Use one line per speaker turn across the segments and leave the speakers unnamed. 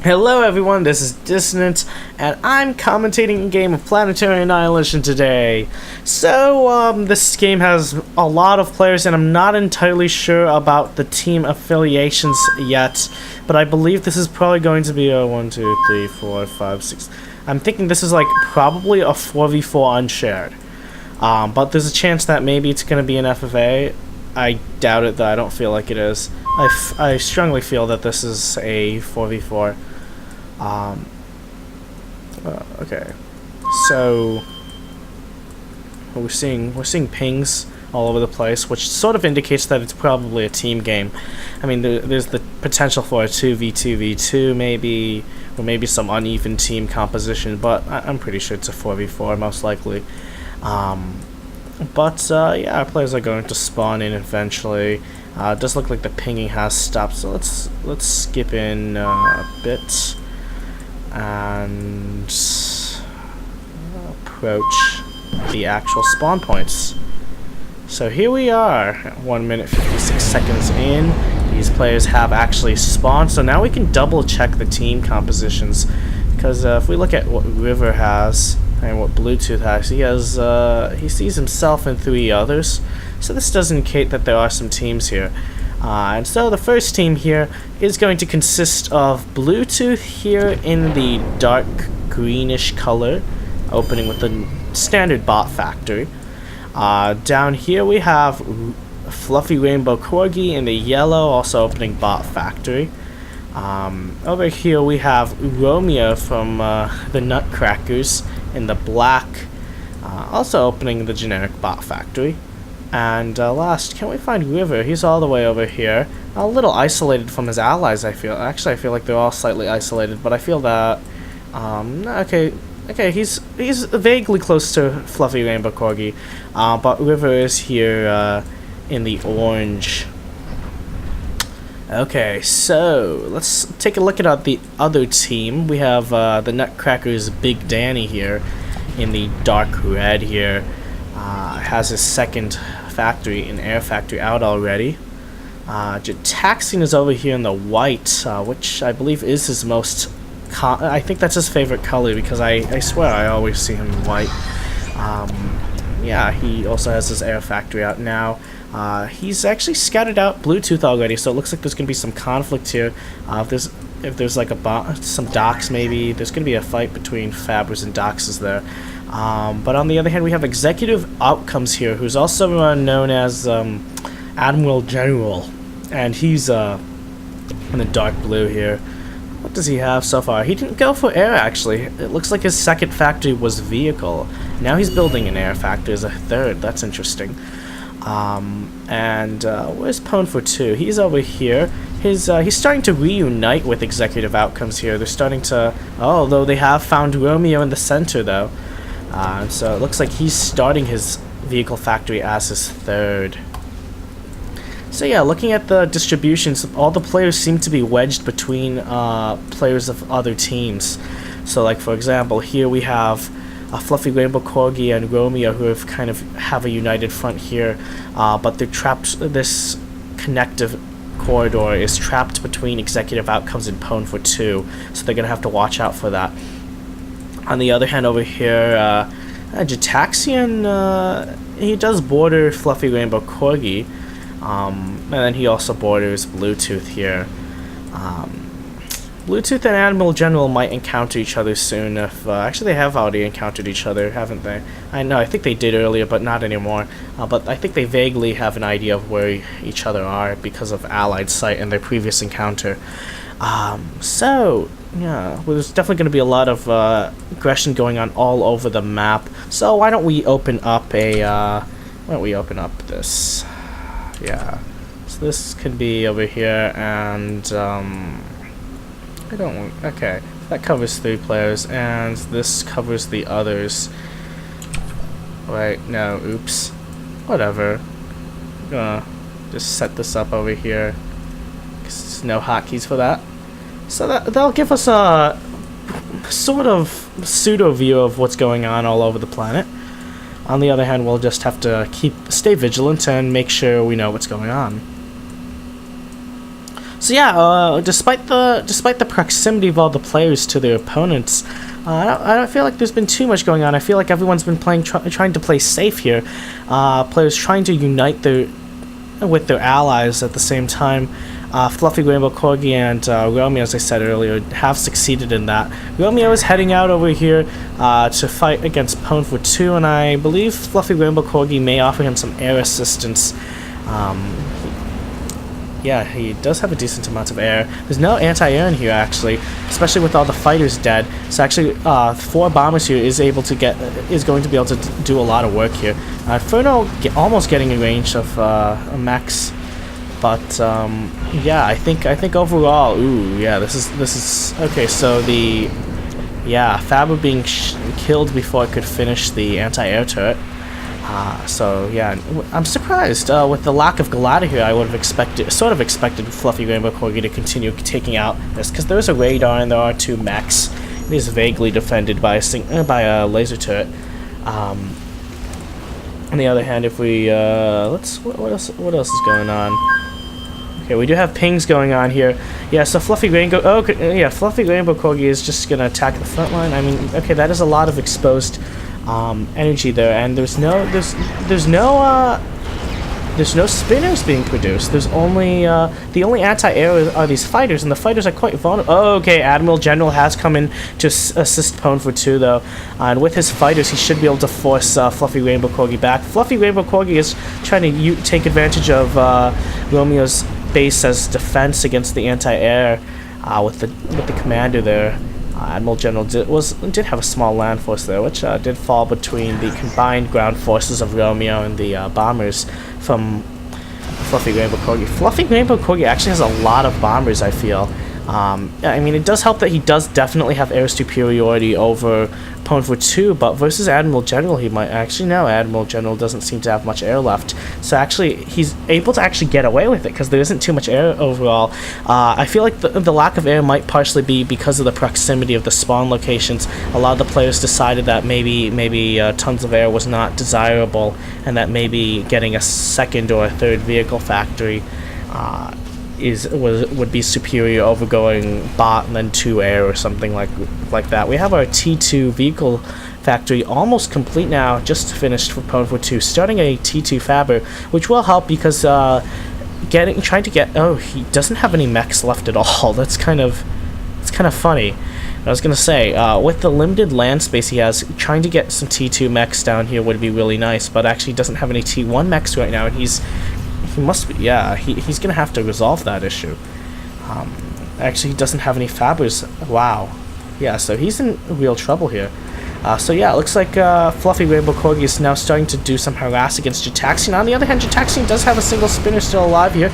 Hello everyone, this is Dissonant, and I'm commentating a game of Planetary Annihilation today. So, this game has a lot of players, and I'm not entirely sure about the team affiliations yet, but I believe this is probably going to be a 1, 2, 3, 4, 5, 6... I'm thinking this is like probably a 4v4 unshared. But there's a chance that maybe it's going to be an FFA. I doubt it, though. I don't feel like it is. I strongly feel that this is a 4v4. Okay, so we're seeing pings all over the place, which sort of indicates that it's probably a team game. I mean, there's the potential for a 2v2v2 maybe, or maybe some uneven team composition, but I'm pretty sure it's a 4v4 most likely. Yeah, our players are going to spawn in eventually. It does look like the pinging has stopped, so let's skip in a bit and approach the actual spawn points. So here we are, 1 minute 56 seconds in. These players have actually spawned, so now we can double check the team compositions, because if we look at what River has and what BluTooth has, he sees himself and 3 others, so this does indicate that there are some teams here. And so the first team here is going to consist of BluTooth here in the dark greenish color, opening with the standard bot factory. Down here we have Fluffy Rainbow Corgi in the yellow, also opening bot factory. Over here we have Romeo from the Nutcrackers in the black, also opening the generic bot factory. And last, can we find River? He's all the way over here, a little isolated from his allies. I feel like they're all slightly isolated, but I feel that okay, he's vaguely close to Fluffy Rainbow Corgi, but River is here in the orange. Okay, so let's take a look at the other team. We have the Nutcrackers' Big Danny here in the dark red here. Has his second factory, an air factory, out already. Gitaxian is over here in the white, which I believe is his most... I think that's his favorite color, because I swear I always see him in white. Yeah, he also has his air factory out now. He's actually scouted out BluTooth already, so it looks like there's gonna be some conflict here. If there's like some docks, maybe there's gonna be a fight between Fabbers and Doxes there. But on the other hand, we have Executive Outcomes here, who's also known as Admiral General, and he's in the dark blue here. What does he have so far? He didn't go for air, actually. It looks like his second factory was vehicle. Now he's building an air factory as a third. That's interesting. Where's Pwn for 2? He's over here. He's starting to reunite with Executive Outcomes here. They're starting to... Oh, though they have found Romeo in the center, though. So it looks like he's starting his vehicle factory as his third. So yeah, looking at the distributions, all the players seem to be wedged between players of other teams. So like, for example, here we have Fluffy Rainbow Corgi and Romeo, who have a united front here, but they're trapped. This connective corridor is trapped between Executive Outcomes and Pwn for 2, so they're gonna have to watch out for that. On the other hand, over here, Gitaxian, he does border Fluffy Rainbow Corgi, and then he also borders BluTooth here. BluTooth and Admiral General might encounter each other soon. Actually, they have already encountered each other, haven't they? I think they did earlier, but not anymore. But I think they vaguely have an idea of where each other are because of Allied sight and their previous encounter. So yeah, well, there's definitely going to be a lot of aggression going on all over the map. So why don't we open up this? Yeah, so this could be over here, and okay, that covers 3 players, and this covers the others. Wait, no, oops, whatever. I'm gonna just set this up over here, 'cause there's no hotkeys for that. So that'll give us a sort of pseudo view of what's going on all over the planet. On the other hand, we'll just have to stay vigilant and make sure we know what's going on. So yeah, despite the proximity of all the players to their opponents, I don't feel like there's been too much going on. I feel like everyone's been trying to play safe here. Players trying to unite with their allies at the same time. Fluffy Rainbow Corgi and Romeo, as I said earlier, have succeeded in that. Romeo is heading out over here to fight against Pwn for 2, and I believe Fluffy Rainbow Corgi may offer him some air assistance. Yeah, he does have a decent amount of air. There's no anti-air in here, actually, especially with all the fighters dead. So actually, 4 bombers here is going to be able to do a lot of work here. Inferno almost getting in range of mechs, but yeah, I think overall, ooh, yeah, this is okay. So Faber being killed before it could finish the anti-air turret. So yeah, I'm surprised with the lack of Galata here. I would have expected Fluffy Rainbow Corgi to continue taking out this, because there's a radar and there are 2 mechs. It is vaguely defended by a laser turret. On the other hand, if we what else is going on? Okay, we do have pings going on here. Yeah, so Fluffy Rainbow Corgi is just gonna attack the front line. I mean, okay, that is a lot of exposed energy there, and there's no spinners being produced. There's only the only anti-air are these fighters, and the fighters are quite vulnerable. Oh, okay, Admiral General has come in to assist Pwn for 2 though, and with his fighters he should be able to force Fluffy Rainbow Corgi back. Fluffy Rainbow Corgi is trying to take advantage of Romeo's base as defense against the anti-air with the commander there. Admiral General did have a small land force there, which did fall between the combined ground forces of Romeo and the bombers from Fluffy Rainbow Corgi. Fluffy Rainbow Corgi actually has a lot of bombers, I feel. I mean, it does help that he does definitely have air superiority over Pwn for 2, but versus Admiral General, he might actually no. Admiral General doesn't seem to have much air left, so actually he's able to actually get away with it because there isn't too much air overall. I feel like the lack of air might partially be because of the proximity of the spawn locations. A lot of the players decided that maybe tons of air was not desirable, and that maybe getting a second or a third vehicle factory would be superior over going bot and then 2 air or something like that. We have our T2 vehicle factory almost complete now, just finished for Pwn for 2, starting a T2 Faber, which will help because trying to get he doesn't have any mechs left at all. It's kind of funny. I was gonna say, with the limited land space he has, trying to get some T2 mechs down here would be really nice, but actually doesn't have any T1 mechs right now, and he must be, yeah, he's gonna have to resolve that issue. Actually, he doesn't have any Fabers. Wow. Yeah, so he's in real trouble here. So yeah, it looks like Fluffy Rainbow Corgi is now starting to do some harass against Gitaxian. On the other hand, Gitaxian does have a single spinner still alive here.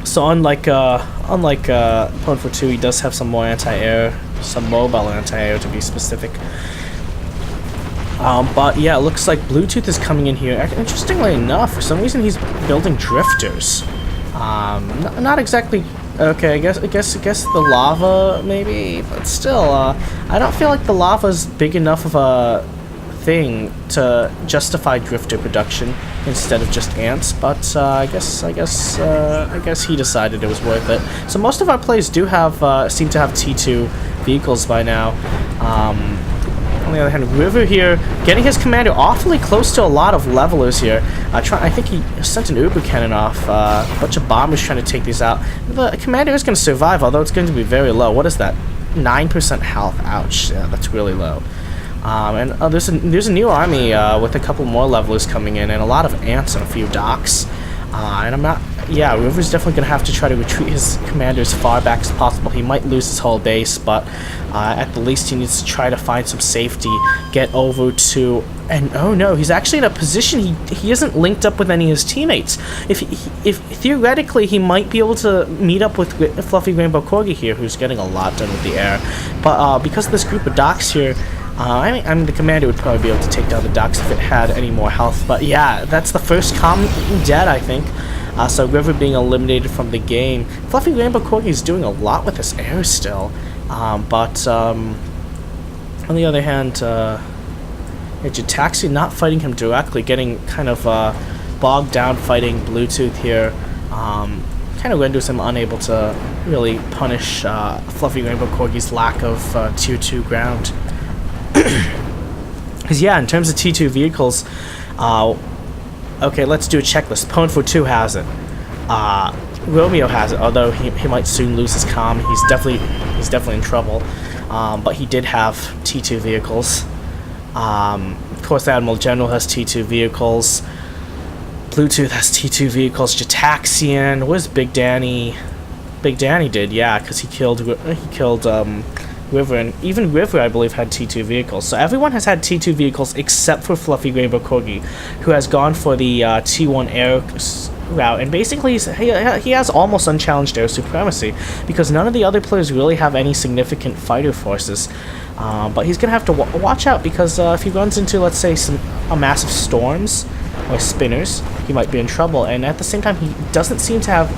So unlike Pwn for 2, he does have some more anti-air, some mobile anti-air to be specific. But yeah, it looks like BluTooth is coming in here. Interestingly enough, for some reason he's building drifters. Not exactly. Okay, I guess the lava maybe, but still, I don't feel like the lava's big enough of a thing to justify drifter production instead of just ants. But I guess he decided it was worth it. So most of our players do have seem to have T2 vehicles by now. On the other hand, River here, getting his commander awfully close to a lot of levelers here. I think he sent an Uber cannon off, a bunch of bombers trying to take these out. The commander is going to survive, although it's going to be very low. What is that? 9% health. Ouch. Yeah, that's really low. And there's a new army with a couple more levelers coming in, and a lot of ants and a few docks. And I'm not... Yeah, River's definitely going to have to try to retreat his commander as far back as possible. He might lose his whole base, but at the least he needs to try to find some safety, get over to... And oh no, he's actually in a position he isn't linked up with any of his teammates. If theoretically he might be able to meet up with Fluffy Rainbow Corgi here, who's getting a lot done with the air. But because of this group of docks here, I mean, the commander would probably be able to take down the docks if it had any more health. But yeah, that's the first dead, I think. So River being eliminated from the game. Fluffy Rainbow Corgi is doing a lot with his air still. But on the other hand, Gitaxian not fighting him directly, getting kind of bogged down fighting BluTooth here. kind of renders him unable to really punish Fluffy Rainbow Corgi's lack of Tier 2 ground. Because yeah, in terms of T2 vehicles, okay, let's do a checklist. Pwnfo 2 has it. Romeo has it, although he might soon lose his comm. He's definitely in trouble. But he did have T2 vehicles. Of course, the Admiral General has T2 vehicles. BluTooth has T2 vehicles. Gitaxian, where's Big Danny? Big Danny did, yeah, because he killed River, and even River, I believe, had T2 vehicles. So everyone has had T2 vehicles except for Fluffy Rainbow Corgi, who has gone for the T1 air route, and basically he has almost unchallenged air supremacy because none of the other players really have any significant fighter forces. But he's gonna have to watch out because if he runs into, let's say, a massive storms or spinners, he might be in trouble. And at the same time, he doesn't seem to have.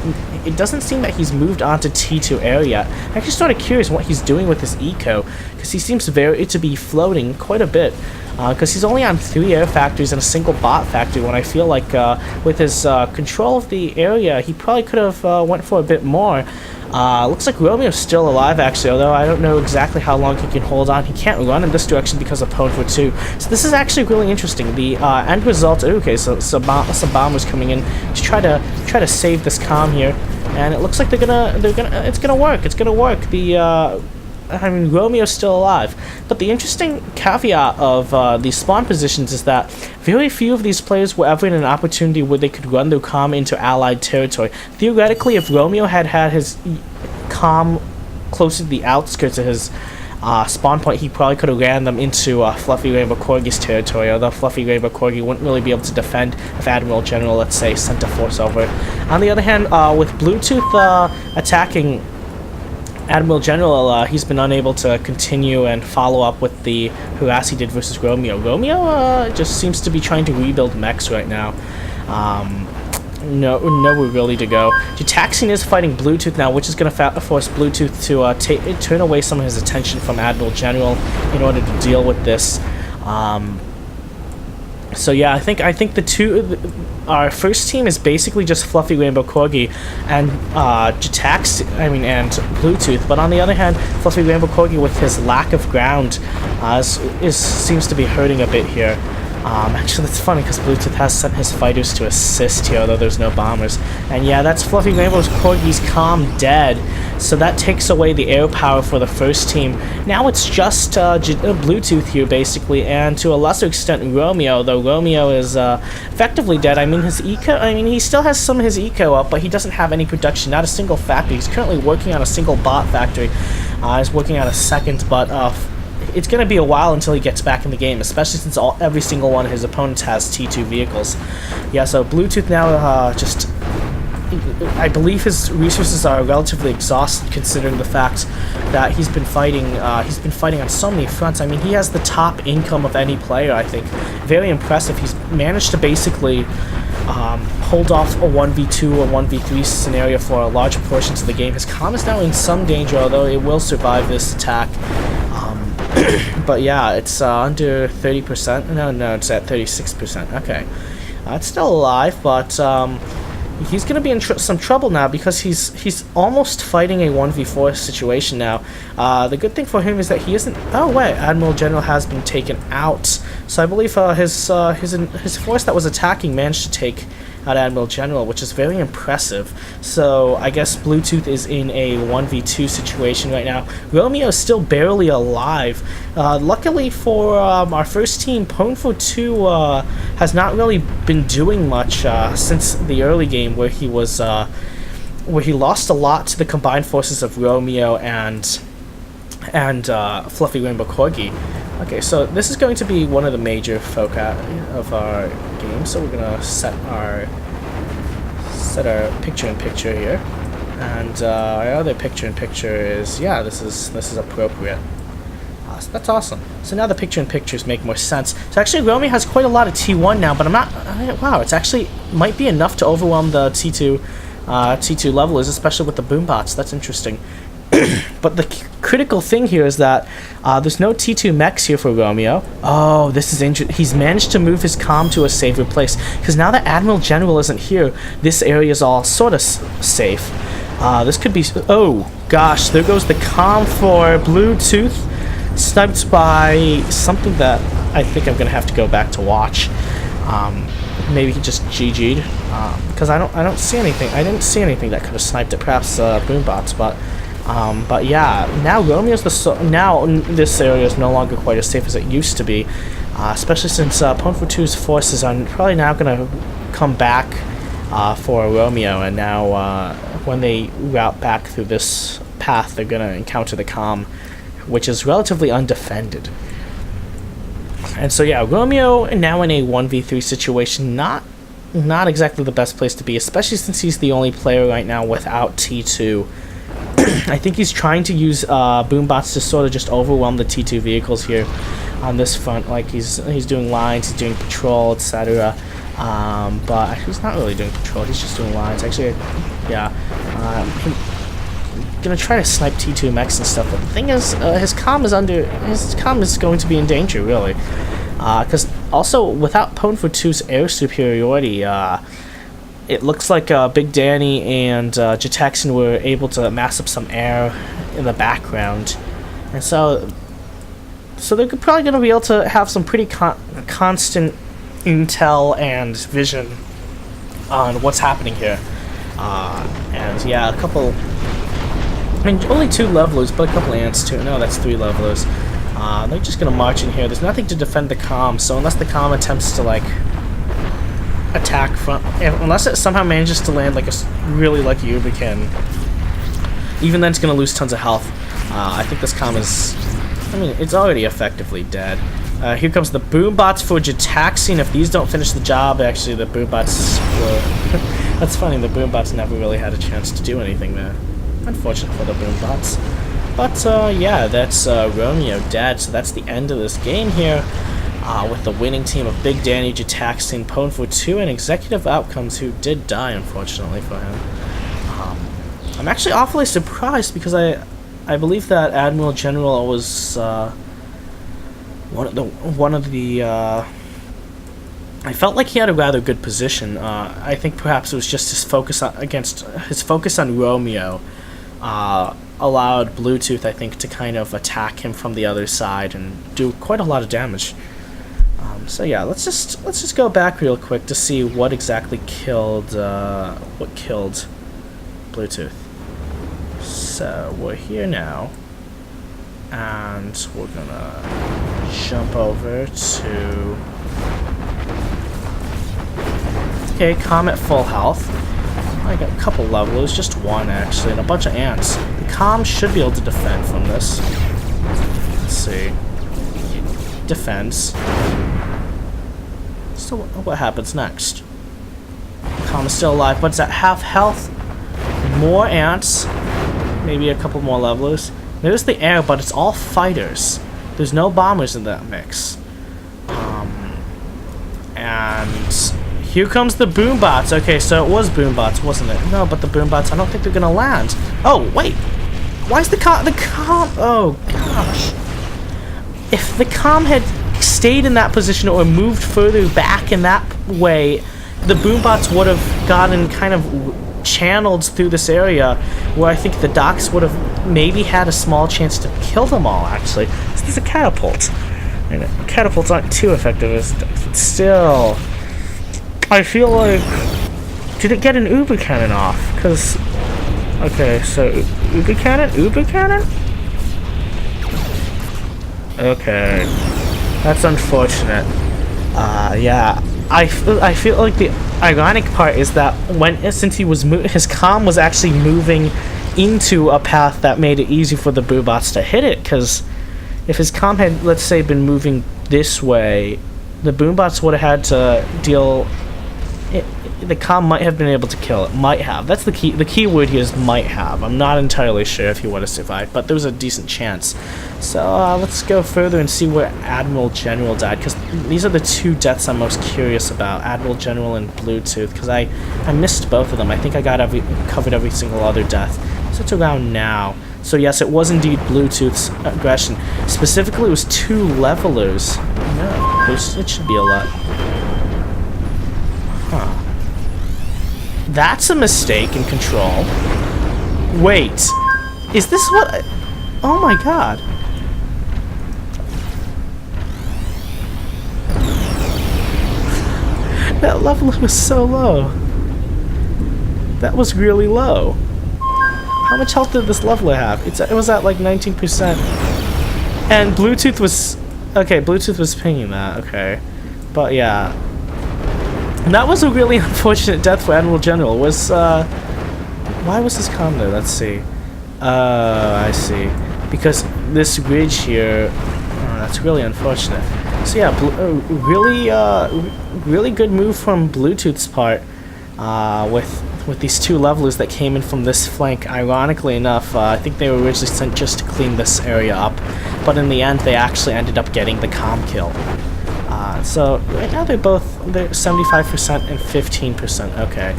It doesn't seem that he's moved on to T2 air yet. I'm actually sort of curious what he's doing with his eco, because he seems to be floating quite a bit. Because he's only on 3 air factories and a single bot factory, when I feel like with his control of the area, he probably could have went for a bit more. Looks like Romeo's still alive, actually, although I don't know exactly how long he can hold on. He can't run in this direction because of Pwnfo 2. So this is actually really interesting. The end result. Okay, so some bombers coming in to try to save this comm here, and it looks like it's gonna work. It's gonna work. I mean, Romeo's still alive. But the interesting caveat of these spawn positions is that very few of these players were ever in an opportunity where they could run their comm into allied territory. Theoretically, if Romeo had his comm closer to the outskirts of his spawn point, he probably could have ran them into Fluffy Rainbow Corgi's territory, although Fluffy Rainbow Corgi wouldn't really be able to defend if Admiral General, let's say, sent a force over. On the other hand, with BluTooth attacking Admiral General, he's been unable to continue and follow up with the harass he did versus Romeo. Romeo just seems to be trying to rebuild mechs right now. Nowhere really to go. Gitaxian is fighting BluTooth now, which is going to force BluTooth to turn away some of his attention from Admiral General in order to deal with this. So yeah, I think our first team is basically just Fluffy Rainbow Corgi and and BluTooth. But on the other hand, Fluffy Rainbow Corgi, with his lack of ground, seems to be hurting a bit here. Actually, that's funny because BluTooth has sent his fighters to assist here, although there's no bombers. And yeah, that's Fluffy Rainbow Corgi's comm dead, so that takes away the air power for the first team. Now it's just BluTooth here, basically, and to a lesser extent Romeo, though Romeo is effectively dead. I mean, he still has some of his eco up, but he doesn't have any production, not a single factory. He's currently working on a single bot factory. He's working on a second, but it's going to be a while until he gets back in the game, especially since every single one of his opponents has T2 vehicles. Yeah, so BluTooth now I believe his resources are relatively exhausted, considering the fact that he's been fighting on so many fronts. I mean, he has the top income of any player, I think. Very impressive. He's managed to basically hold off a 1v2 or 1v3 scenario for large portions of the game. His comm is now in some danger, although it will survive this attack. But yeah, it's under 30%. No, it's at 36%. Okay, it's still alive, but he's going to be in some trouble now because he's almost fighting a 1v4 situation now. The good thing for him is that he isn't. Oh wait, Admiral General has been taken out. So I believe his force that was attacking managed to take out Admiral General, which is very impressive. So I guess BluTooth is in a 1v2 situation right now. Romeo is still barely alive. Luckily for our first team, Pwnfo 2 has not really been doing much since the early game, where he lost a lot to the combined forces of Romeo and Fluffy Rainbow Corgi. Okay, so this is going to be one of the major foci of our game. So we're gonna set our picture-in-picture here, and our other picture-in-picture is, yeah, this is appropriate. So that's awesome. So now the picture-in-pictures make more sense. So actually, Romeo has quite a lot of T1 now, but I'm not. Wow, it's actually might be enough to overwhelm the T2 levelers, especially with the boom bots. That's interesting. But the critical thing here is that there's no T2 mechs here for Romeo. Oh, this is interesting. He's managed to move his comm to a safer place. Because now that Admiral General isn't here, this area is all sort of safe. This could be... Oh, gosh. There goes the comm for BluTooth. Sniped by something that I think I'm going to have to go back to watch. Maybe he just GG'd. Because I don't see anything. I didn't see anything that could have sniped it. Perhaps boombots, but yeah, now Romeo's now this area is no longer quite as safe as it used to be, especially since Pwn4 2's forces are probably now going to come back for Romeo, and now when they route back through this path, they're going to encounter the comm, which is relatively undefended. And so yeah, Romeo now in a 1v3 situation, not exactly the best place to be, especially since he's the only player right now without T2. I think he's trying to use boombots to sort of just overwhelm the T2 vehicles here on this front. Like he's doing lines, he's doing patrol, etc. But he's not really doing patrol. He's just doing lines. Actually, yeah. Gonna try to snipe T2 mechs and stuff. But the thing is, his comm is going to be in danger, really. Because also without Pwn4 2's air superiority, it looks like Big Danny and Gitaxian were able to mass up some air in the background, and so they're probably going to be able to have some pretty constant intel and vision on what's happening here. And yeah, I mean, only 2 levelers, but a couple ants too. No, that's 3 levelers. They're just going to march in here. There's nothing to defend the comm, so unless the comm attempts to like attack from, unless it somehow manages to land like a really lucky Ubican, even then it's gonna lose tons of health. I think this comm is, I mean, it's already effectively dead. Here comes the boombots for Gitaxian. If these don't finish the job, actually the boombots will that's funny, the boombots never really had a chance to do anything there. Unfortunate for the boombots. But yeah, that's Romeo dead, so that's the end of this game here. With the winning team of Big Danny, Gitaxian, Pwn4 2, and Executive Outcomes, who did die, unfortunately, for him. I'm actually awfully surprised, because I believe that Admiral General was one of the I felt like he had a rather good position. I think perhaps it was just his focus on Romeo allowed BluTooth, I think, to kind of attack him from the other side and do quite a lot of damage. So yeah, let's just go back real quick to see what exactly killed BluTooth. So we're here now, and we're gonna jump over to Comet full health. I got a couple levelers, just 1 actually, and a bunch of ants. The comm should be able to defend from this. Let's see. Defense. So what happens next? Comm is still alive, but it's at half health. More ants. Maybe a couple more levelers. There's the air, but it's all fighters. There's no bombers in that mix. And here comes the boombots. Okay, so it was boombots, wasn't it? No, but the boombots, I don't think they're gonna land. Oh, wait. Why is the comm... Oh, gosh. If the comm had stayed in that position or moved further back in that way, the boombots would have gotten kind of channeled through this area, where I think the docks would have maybe had a small chance to kill them all, actually. This is a catapult. And catapults aren't too effective, but still... I feel like... Did it get an Uber Cannon off? Because... Okay, so... Uber Cannon? Uber Cannon? Okay. That's unfortunate. Yeah. I feel like the ironic part is that since he was his comm was actually moving into a path that made it easy for the boombots to hit it, because if his comm had, let's say, been moving this way, the boombots would have had to deal... the comm might have been able to kill it. Might have. That's the key. The key word here is might have. I'm not entirely sure if he would have survived, but there was a decent chance. So let's go further and see where Admiral General died, because these are the 2 deaths I'm most curious about, Admiral General and BluTooth, because I missed both of them. I think I got covered every single other death. So it's around now. So yes, it was indeed Bluetooth's aggression. Specifically, it was 2 levelers. No, it should be a lot. Huh. That's a mistake in control. Wait, is this what? Oh my god. That level was so low. That was really low. How much health did this leveler have? It was at like 19%. And Bluetooth was... Okay, Bluetooth was pinging that, okay. But yeah. And that was a really unfortunate death for Admiral General. Why was this comm there? Let's see. I see. Because this bridge here... Oh, that's really unfortunate. So yeah, really good move from Bluetooth's part with these 2 levelers that came in from this flank. Ironically enough, I think they were originally sent just to clean this area up, but in the end they actually ended up getting the comm kill. So right now they're 75% and 15%. Okay.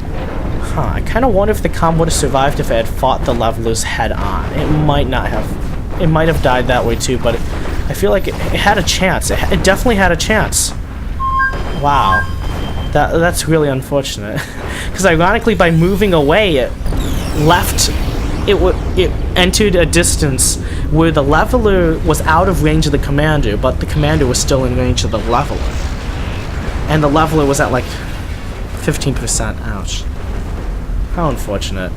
Huh. I kind of wonder if the comm would have survived if it had fought the levelers head on. It might not have. It might have died that way too, but I feel like it had a chance. It definitely had a chance. Wow. That's really unfortunate. Because ironically, by moving away, it entered a distance where the leveler was out of range of the commander, but the commander was still in range of the leveler. And the leveler was at like 15%. Ouch. How unfortunate.